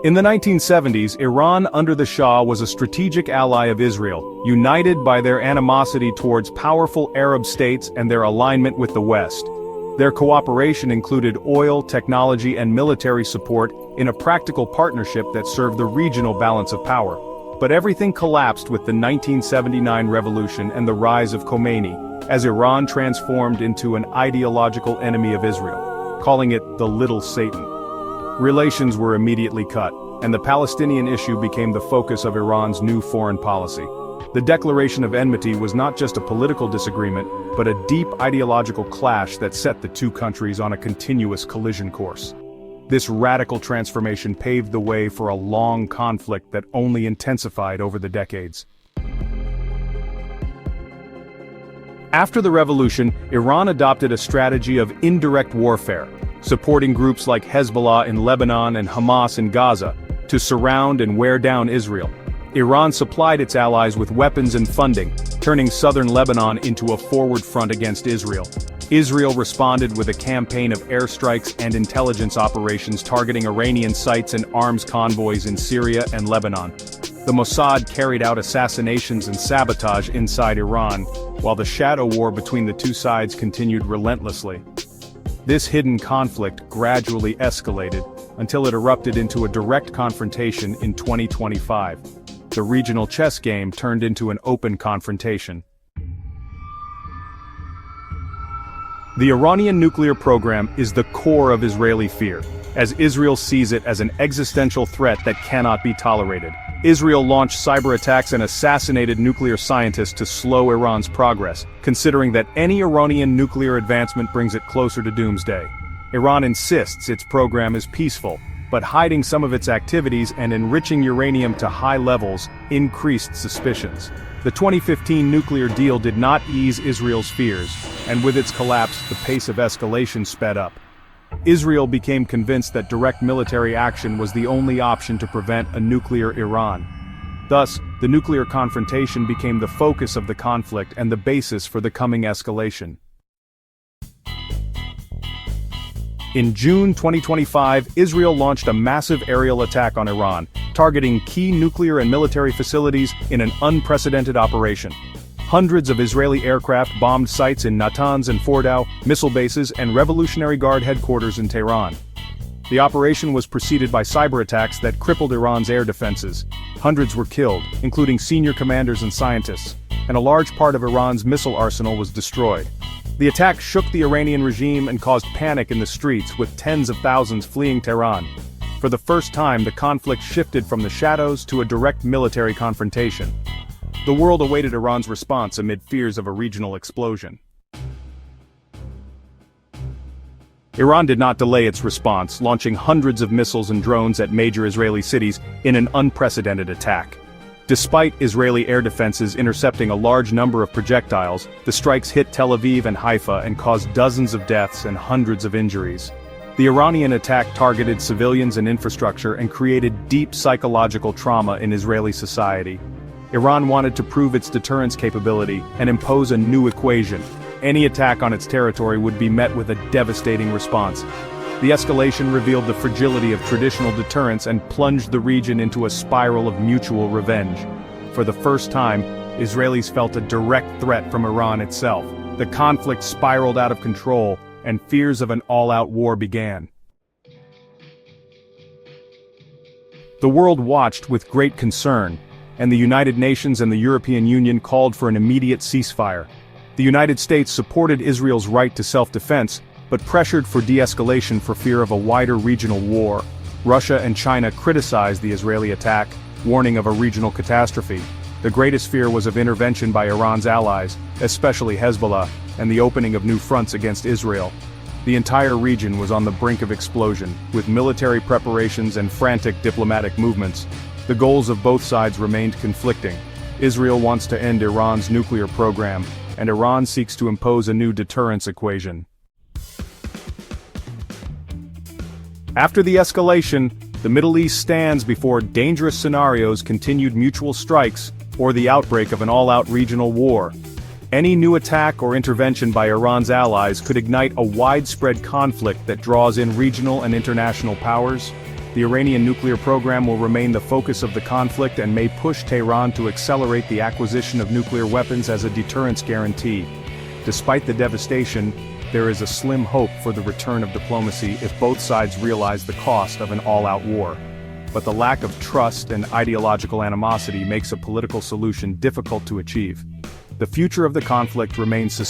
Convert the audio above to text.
In the 1970s, Iran under the Shah was a strategic ally of Israel, united by their animosity towards powerful Arab states and their alignment with the West. Their cooperation included oil, technology and military support in a practical partnership that served the regional balance of power. But everything collapsed with the 1979 revolution and the rise of Khomeini, as Iran transformed into an ideological enemy of Israel, calling it the Little Satan. Relations were immediately cut, and the Palestinian issue became the focus of Iran's new foreign policy. The declaration of enmity was not just a political disagreement, but a deep ideological clash that set the two countries on a continuous collision course. This radical transformation paved the way for a long conflict that only intensified over the decades. After the revolution, Iran adopted a strategy of indirect warfare, supporting groups like Hezbollah in Lebanon and Hamas in Gaza, to surround and wear down Israel. Iran supplied its allies with weapons and funding, turning southern Lebanon into a forward front against Israel. Israel responded with a campaign of airstrikes and intelligence operations targeting Iranian sites and arms convoys in Syria and Lebanon. The Mossad carried out assassinations and sabotage inside Iran, while the shadow war between the two sides continued relentlessly. This hidden conflict gradually escalated until it erupted into a direct confrontation in 2025. The regional chess game turned into an open confrontation. The Iranian nuclear program is the core of Israeli fear, as Israel sees it as an existential threat that cannot be tolerated. Israel launched cyber attacks and assassinated nuclear scientists to slow Iran's progress, considering that any Iranian nuclear advancement brings it closer to doomsday. Iran insists its program is peaceful, but hiding some of its activities and enriching uranium to high levels increased suspicions. The 2015 nuclear deal did not ease Israel's fears, and with its collapse, the pace of escalation sped up. Israel became convinced that direct military action was the only option to prevent a nuclear Iran. Thus, the nuclear confrontation became the focus of the conflict and the basis for the coming escalation. In June 2025, Israel launched a massive aerial attack on Iran, targeting key nuclear and military facilities in an unprecedented operation. Hundreds of Israeli aircraft bombed sites in Natanz and Fordow, missile bases, and Revolutionary Guard headquarters in Tehran. The operation was preceded by cyber attacks that crippled Iran's air defenses. Hundreds were killed, including senior commanders and scientists, and a large part of Iran's missile arsenal was destroyed. The attack shook the Iranian regime and caused panic in the streets, with tens of thousands fleeing Tehran. For the first time, the conflict shifted from the shadows to a direct military confrontation. The world awaited Iran's response amid fears of a regional explosion. Iran did not delay its response, launching hundreds of missiles and drones at major Israeli cities in an unprecedented attack. Despite Israeli air defenses intercepting a large number of projectiles, the strikes hit Tel Aviv and Haifa and caused dozens of deaths and hundreds of injuries. The Iranian attack targeted civilians and infrastructure and created deep psychological trauma in Israeli society. Iran wanted to prove its deterrence capability and impose a new equation. Any attack on its territory would be met with a devastating response. The escalation revealed the fragility of traditional deterrence and plunged the region into a spiral of mutual revenge. For the first time, Israelis felt a direct threat from Iran itself. The conflict spiraled out of control, and fears of an all-out war began. The world watched with great concern, and the United Nations and the European Union called for an immediate ceasefire. The United States supported Israel's right to self-defense, but pressured for de-escalation for fear of a wider regional war. Russia and China criticized the Israeli attack, warning of a regional catastrophe. The greatest fear was of intervention by Iran's allies, especially Hezbollah, and the opening of new fronts against Israel. The entire region was on the brink of explosion, with military preparations and frantic diplomatic movements. The goals of both sides remained conflicting. Israel wants to end Iran's nuclear program, and Iran seeks to impose a new deterrence equation. After the escalation, the Middle East stands before dangerous scenarios: continued mutual strikes, or the outbreak of an all-out regional war. Any new attack or intervention by Iran's allies could ignite a widespread conflict that draws in regional and international powers. The Iranian nuclear program will remain the focus of the conflict and may push Tehran to accelerate the acquisition of nuclear weapons as a deterrence guarantee. Despite the devastation, there is a slim hope for the return of diplomacy if both sides realize the cost of an all-out war. But the lack of trust and ideological animosity makes a political solution difficult to achieve. The future of the conflict remains suspicious.